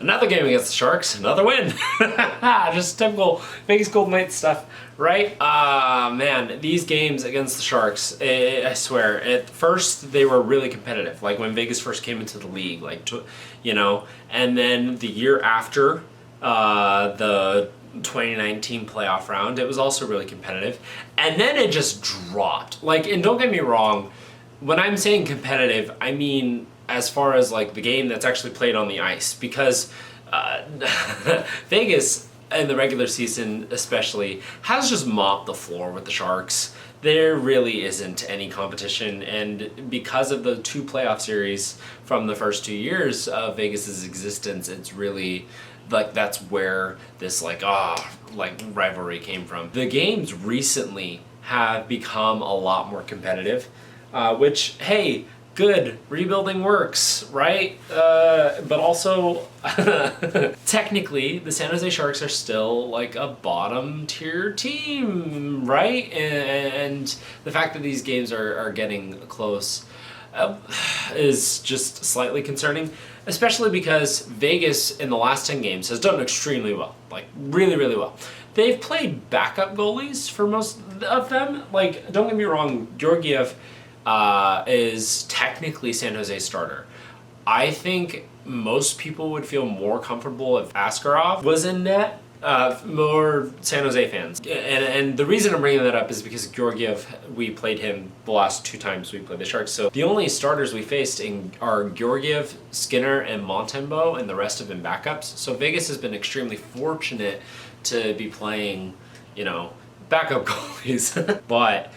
Another game against the Sharks, another win. Just typical Vegas Golden Knights stuff, right? Man, these games against the Sharks, I swear, at first they were really competitive. Like when Vegas first came into the league, and then the year after the 2019 playoff round, it was also really competitive. And then it just dropped. And don't get me wrong, when I'm saying competitive, I mean as far as the game that's actually played on the ice, because Vegas in the regular season especially has just mopped the floor with the Sharks. There really isn't any competition, and because of the 2 playoff series from the first 2 years of Vegas's existence, it's really that's where this rivalry came from. The games recently have become a lot more competitive, which, hey, good, rebuilding works, right? But also, technically, the San Jose Sharks are still a bottom tier team, right? And the fact that these games are getting close is just slightly concerning, especially because Vegas in the last 10 games has done extremely well, really, really well. They've played backup goalies for most of them. Don't get me wrong, Georgiev is technically San Jose's starter. I think most people would feel more comfortable if Askarov was in net, more San Jose fans. And the reason I'm bringing that up is because Georgiev, we played him the last 2 times we played the Sharks. So the only starters we faced are Georgiev, Skinner, and Montembeault, and the rest of them backups. So Vegas has been extremely fortunate to be playing, backup goalies. But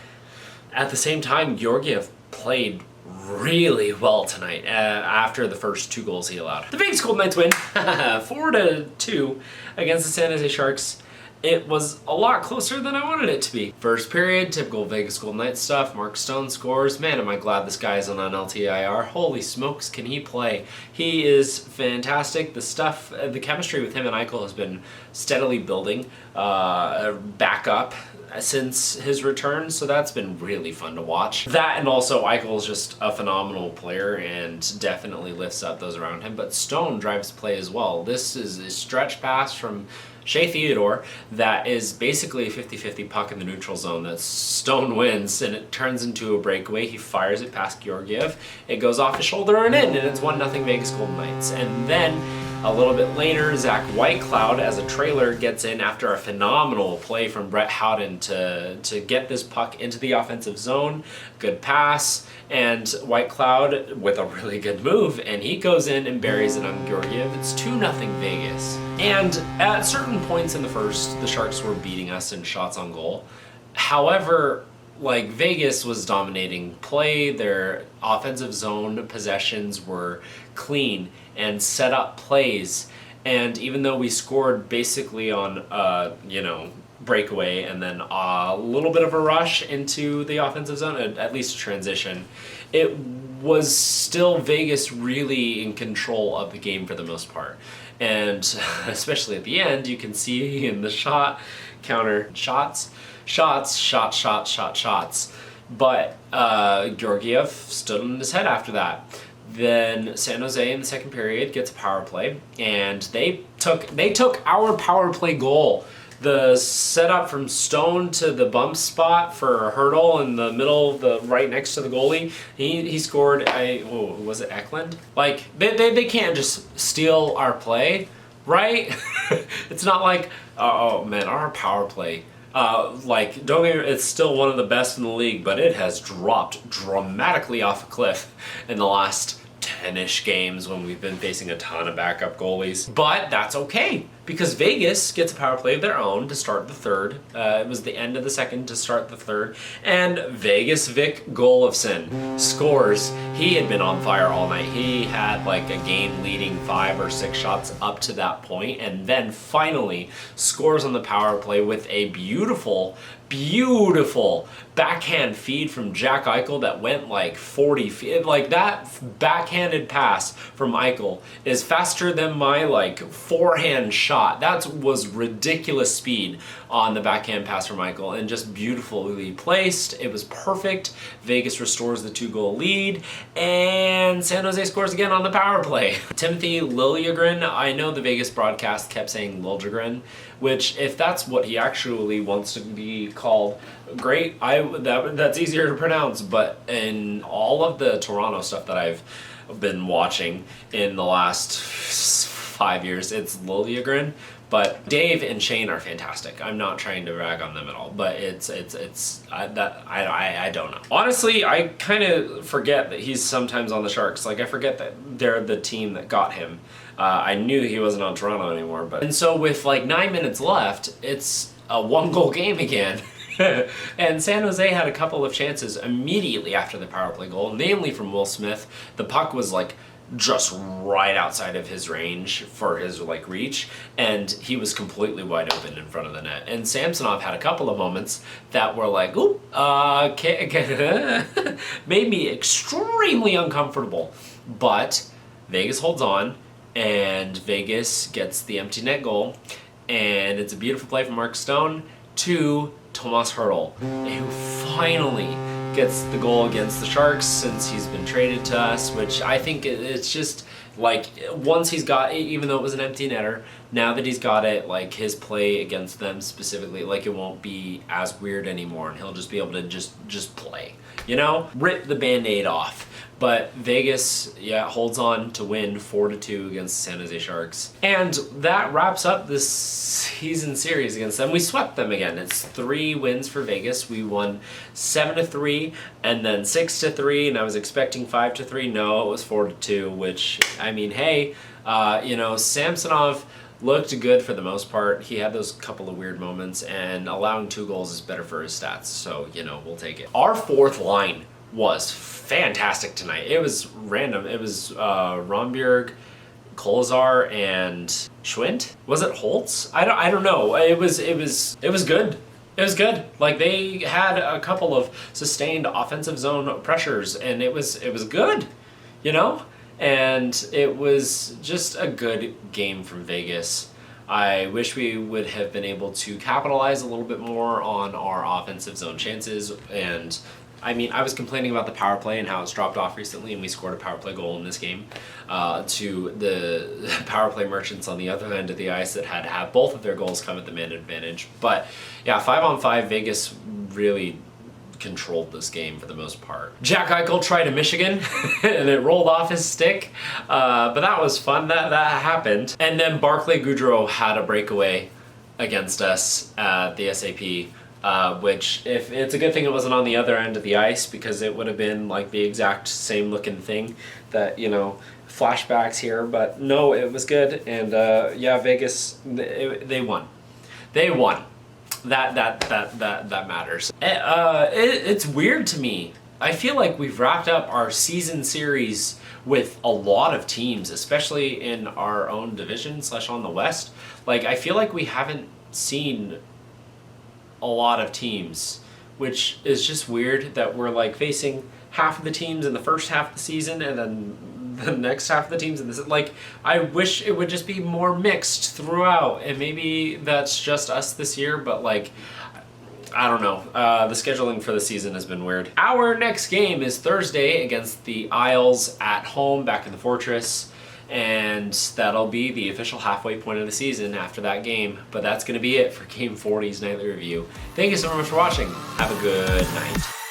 at the same time, Georgiev played really well tonight after the first 2 goals he allowed. The Vegas Golden Knights win 4-2 against the San Jose Sharks. It was a lot closer than I wanted it to be. First period, typical Vegas Golden Knights stuff. Mark Stone scores. Man, am I glad this guy is on LTIR. Holy smokes, can he play? He is fantastic. The chemistry with him and Eichel has been steadily building back up since his return, so that's been really fun to watch. That, and also Eichel is just a phenomenal player and definitely lifts up those around him, but Stone drives play as well. This is a stretch pass from Shea Theodore that is basically a 50-50 puck in the neutral zone that Stone wins, and it turns into a breakaway. He fires it past Georgiev. It goes off his shoulder and in, and it's 1-0 Vegas Golden Knights. And then a little bit later, Zach Whitecloud as a trailer gets in after a phenomenal play from Brett Howden to get this puck into the offensive zone. Good pass, and Whitecloud with a really good move, and he goes in and buries it on Georgiev. It's 2-0 Vegas. And at certain points in the first, the Sharks were beating us in shots on goal. However, Vegas was dominating play. Their offensive zone possessions were clean and set up plays. And even though we scored basically on, breakaway and then a little bit of a rush into the offensive zone, at least a transition, it was still Vegas really in control of the game for the most part. And especially at the end, you can see in the shot counter shots. But Georgiev stood on his head after that. Then San Jose in the second period gets a power play, and they took our power play goal. The setup from Stone to the bump spot for Hertl in the middle, right next to the goalie. He scored. Was it Eklund? They can't just steal our play, right? It's not oh man, our power play. Don't get me, it's still one of the best in the league, but it has dropped dramatically off a cliff in the last 10-ish games when we've been facing a ton of backup goalies. But that's okay, because Vegas gets a power play of their own to start the third. It was the end of the second to start the third. And Vegas Vic Golofsson scores. He had been on fire all night. He had a game-leading 5 or 6 shots up to that point, and then finally scores on the power play with a beautiful backhand feed from Jack Eichel that went 40 feet. That backhanded pass from Eichel is faster than my forehand shot. That was ridiculous speed on the backhand pass from Michael, and just beautifully placed. It was perfect. Vegas restores the 2-goal lead, and San Jose scores again on the power play. Timothy Liljegren, I know the Vegas broadcast kept saying Liljegren, which if that's what he actually wants to be called, great. That's easier to pronounce, but in all of the Toronto stuff that I've been watching in the last 5 years, it's Liljegren. But Dave and Shane are fantastic. I'm not trying to rag on them at all, but I don't know. Honestly, I kind of forget that he's sometimes on the Sharks. Like, I forget that they're the team that got him. I knew he wasn't on Toronto anymore, and so with like 9 minutes left, it's a 1-goal game again. And San Jose had a couple of chances immediately after the power play goal, namely from Will Smith. The puck was like just right outside of his range for his like reach, and he was completely wide open in front of the net. And Samsonov had a couple of moments that were like, ooh, made me extremely uncomfortable. But Vegas holds on, and Vegas gets the empty net goal, and it's a beautiful play from Mark Stone to Tomas Hertl, who finally gets the goal against the Sharks since he's been traded to us, which I think it's just like, once he's got, even though it was an empty netter, now that he's got it, like his play against them specifically, like it won't be as weird anymore, and he'll just be able to just play, you know, rip the Band-Aid off. But Vegas, yeah, holds on to win 4-2 against the San Jose Sharks. And that wraps up this season series against them. We swept them again. It's 3 wins for Vegas. We won 7-3 and then 6-3, and I was expecting 5-3. No, it was 4-2, which, I mean, hey, you know, Samsonov looked good for the most part. He had those couple of weird moments, and allowing 2 goals is better for his stats. So, you know, we'll take it. Our fourth line was fantastic tonight. It was random. It was Romberg, Kolzar, and Schwint. Was it Holtz? I don't know. It was good. It was good. Like, they had a couple of sustained offensive zone pressures, and it was good, you know? And it was just a good game from Vegas. I wish we would have been able to capitalize a little bit more on our offensive zone chances, and I mean, I was complaining about the power play and how it's dropped off recently, and we scored a power play goal in this game to the power play merchants on the other end of the ice that had both of their goals come at the man advantage. But yeah, 5-on-5, Vegas really controlled this game for the most part. Jack Eichel tried a Michigan and it rolled off his stick, but that was fun. That happened. And then Barclay Goodrow had a breakaway against us at the SAP. Which, if it's a good thing it wasn't on the other end of the ice, because it would have been like the exact same looking thing that, you know, flashbacks here, but no, it was good. And yeah, Vegas, they won. They won. That matters. It's weird to me. I feel like we've wrapped up our season series with a lot of teams, especially in our own division / on the West. Like, I feel like we haven't seen a lot of teams, which is just weird that we're like facing half of the teams in the first half of the season and then the next half of the teams in this. Like, I wish it would just be more mixed throughout, and maybe that's just us this year, but like, I don't know. The scheduling for the season has been weird. Our next game is Thursday against the Isles at home back in the Fortress. And that'll be the official halfway point of the season after that game. But that's going to be it for Game 40's Nightly Review. Thank you so much for watching. Have a good night.